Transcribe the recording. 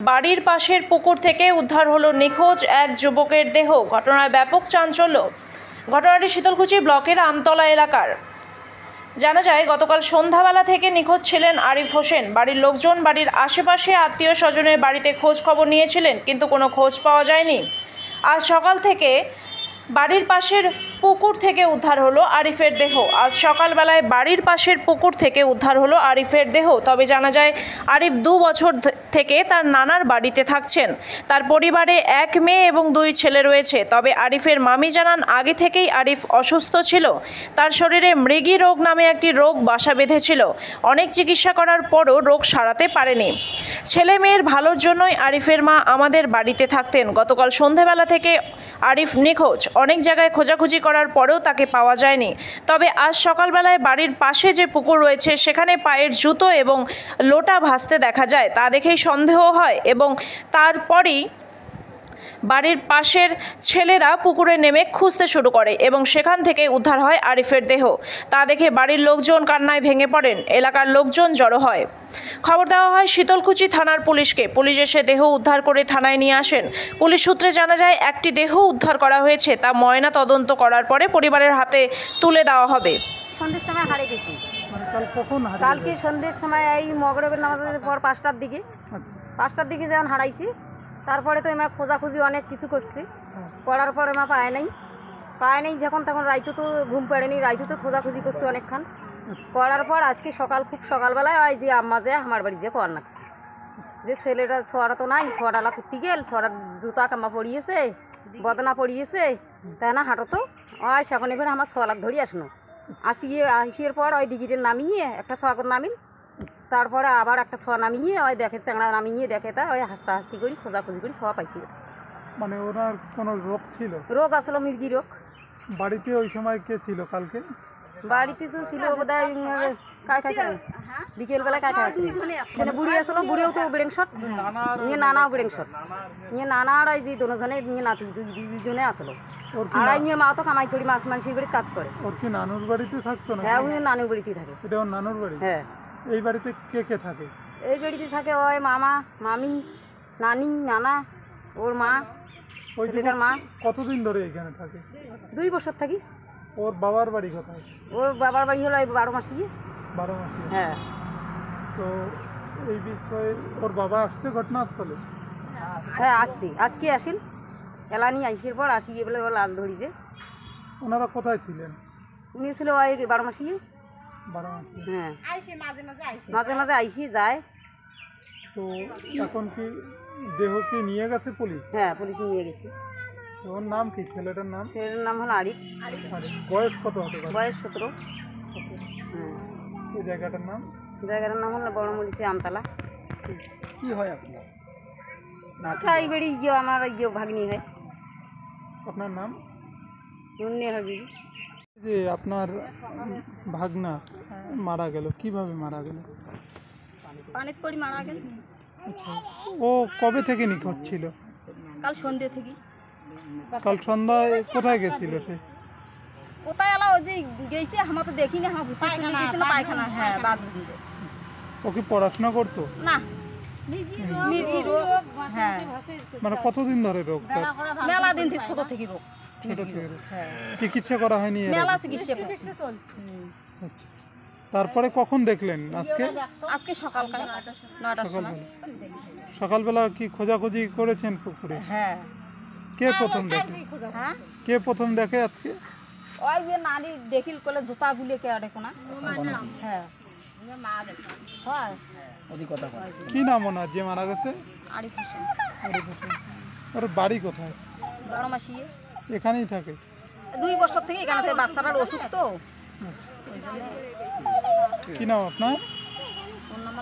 বাড়ির পাশের পুকুর থেকে উদ্ধার হলো নিখোঁজ এক যুবকের দেহ। ঘটনায় ব্যাপক চাঞ্চল্য। ঘটনাটি শীতলকুচি ব্লকের আমতলা এলাকার। জানা যায়, গতকাল সন্ধ্যাবেলা থেকে নিখোঁজ ছিলেন আরিফ হোসেন। বাড়ির লোকজন বাড়ির আশেপাশে আত্মীয় স্বজনের বাড়িতে খোঁজ খবর নিয়েছিলেন, কিন্তু কোনো খোঁজ পাওয়া যায়নি। আজ সকাল থেকে বাড়ির পাশের পুকুর থেকে উদ্ধার হলো আরিফের দেহ। আজ সকালবেলায় বাড়ির পাশের পুকুর থেকে উদ্ধার হলো আরিফের দেহ। তবে জানা যায়, আরিফ 2 বছর থেকে তার নানার বাড়িতে থাকছেন। তার পরিবারে 1 মেয়ে এবং 2 ছেলে রয়েছে। তবে আরিফের মামি জানান, আগে থেকেই আরিফ অসুস্থ ছিল। তার শরীরে মৃগী রোগ নামে একটি রোগ বাসা বেঁধেছিল। অনেক চিকিৎসা করার পরও রোগ সারাতে পারেনি। ছেলে মেয়ের ভালোর জন্যই আরিফের মা আমাদের বাড়িতে থাকতেন। গতকাল সন্ধ্যাবেলা থেকে আরিফ নিখোঁজ। অনেক জায়গায় খোঁজাখুঁজি করার পরেও তাকে পাওয়া যায়নি। তবে আজ সকালবেলায় বাড়ির পাশে যে পুকুর রয়েছে, সেখানে পায়ের জুতো এবং লোটা ভাসতে দেখা যায়। তা দেখেই সন্দেহ হয় এবং তারপরই বাড়ির পাশের ছেলেরা পুকুরে নেমে খুঁজতে শুরু করে এবং সেখান থেকে উদ্ধার হয় আরিফের দেহ। তা দেখে বাড়ির লোকজন কান্নায় ভেঙে পড়েন। এলাকার লোকজন জড়ো হয়। খবর দেওয়া হয় শীতলকুচি থানার পুলিশকে। পুলিশ এসে দেহ উদ্ধার করে থানায় নিয়ে আসেন। পুলিশ সূত্রে জানা যায়, একটি দেহ উদ্ধার করা হয়েছে। তা ময়না তদন্ত করার পরে পরিবারের হাতে তুলে দেওয়া হবে। সন্ধ্যের সময় হারিয়ে গেছি। কালকে সন্ধ্যের সময় এই মগরবের নামাজের পর 5টার দিকে যখন হারাইছি, তারপরে তো এমা খোঁজাখুঁজি অনেক কিছু করছি। করার পর এমা পায় নাই যখন তখন রাইতো তো ঘুম পাড়েনি, রাইতো তো খোঁজাখুঁজি করছি অনেকক্ষণ। করার পর আজকে খুব সকালবেলায় ওই যে আম্মা যে আমার বাড়ি যে কর নাকছে যে ছেলেটা ছোয়ারা তো নাই, ছোয়াডালা করতে গেল, ছোয়ারার জুতা কামা পড়িয়েছে, বদনা পড়িয়েছে, তাই না হাঁটো তো ওই সেখানে এবার আমার ছোয়ালাক ধরি আসনো। আসিয়ে পর ওই ডিগিটের নামিয়ে একটা ছোয়াকর নামিল, তারপরে আবার একটা ছোয়া নামিয়ে ওই দেখে চ্যাংড়া নামিয়ে দেখে তা ওই হাসতে করি খোঁজাখুঁজি করি ছোয়া পাইছি। মানে ওনার কোনো রোগ ছিল? রোগ আসলো মৃগী রোগ। বাড়িতে ওই সময় কে ছিল কালকে? বাড়িতে তো ছিল বোধহয় বিকেলবেলা কাটা আছে বুড়ি আসলো, বুড়িও তো বেড়েংশট, নিয়ে নানাও বেড়েংশট, নিয়ে নানা আর যে দুজনে নিয়ে নাতি দুজনে আসলো। আর নিয়ে মা তো কামাই করি মানুষের বাড়িতে কাজ করে। ওর কি নানুর বাড়িতে থাকতো না? হ্যাঁ, উনি নানুর বাড়িতেই থাকে। এটা ওর নানুর বাড়ি? হ্যাঁ। এই বাড়িতে কে কে থাকে? এই বাড়িতে থাকে ওই মামা, মামি, নানি, নানা, ওর মা, ওই ছেলেটার মা। কতদিন ধরে এখানে থাকে? 2 বছর থাকি। ওর বাবার বাড়ি কোথায়? ওর বাবার বাড়ি হলো এই 12 মাসি। 12 মাসি? হ্যাঁ। তো এই বিষয়ে ওর বাবা আসছে ঘটনাস্থলে? হ্যাঁ, আজকে আসিল এলানি আইসির পর আসি বলে ও লাল ধরিছে। ওনারা কোথায় ছিলেন? উনি ছিল ওই 12 মাসি। 12 মাসি? হ্যাঁ, মাঝে মাঝে আইসি যায়। তো এখন কি দেহ কি নিয়ে গেছে পুলিশ? হ্যাঁ, পুলিশ নিয়ে গেছে। ওর নাম কি? ছেলেটার নাম? ছেলের নাম হলো আরিফ। বয়স কত হতে পারে? বয়স 17। হ্যাঁ। এই জায়গাটার নাম? জায়গাটার নাম হলো বড় মরিচি আমতলা। কি হয় আপনার? এই বাড়ি আমার ভাগ্নি হয়। আপনার নাম? নুন্নি হবি। যে আপনার ভাগনা মারা গেল, কিভাবে মারা গেল? পানিতে পড়ি মারা গেল। ও কবে থেকে নিখোঁজ ছিল? কাল সন্ধ্যে থেকে। কাল সন্ধ্যায় কোথায় গেছিল সে? কোথায় এলো ওই যে গেছে, আমার তো দেখিনি, আমার ভূতে তুলে গেছিল পায়খানা। হ্যাঁ, বাথরুম। ও কি পড়াশোনা করতো? না, মৃগী রোগ। হ্যাঁ। মানে কতদিন ধরে রোগটা? মেলা দিন থেকে, ছোট থেকে রোগ। ছোট থেকে রোগ। চিকিৎসা করা হয়নি? মেলা চিকিৎসা চলছে। তারপরে কখন দেখলেন? আজকে সকালবেলা 9টার সময়। সকালবেলা কি খোঁজাখুঁজি করেছেন পুকুরে? হ্যাঁ। কে প্রথম দেখে? হ্যাঁ, কে প্রথম দেখে আজকে? ওই যে নারী দেখিল করলে জুতা গুলে কে দেখো না। হ্যাঁ। কি নাম ওনার যে মারা গেছে? আরিফ হোসেন। ওর বাড়ি কোথায়? বড় মাসি। এখানেই থাকে? 2 বছর থেকে এখানে থাকে। বাচ্চাটার ওষুধ তো। কি নাম আপনার? ওর নাম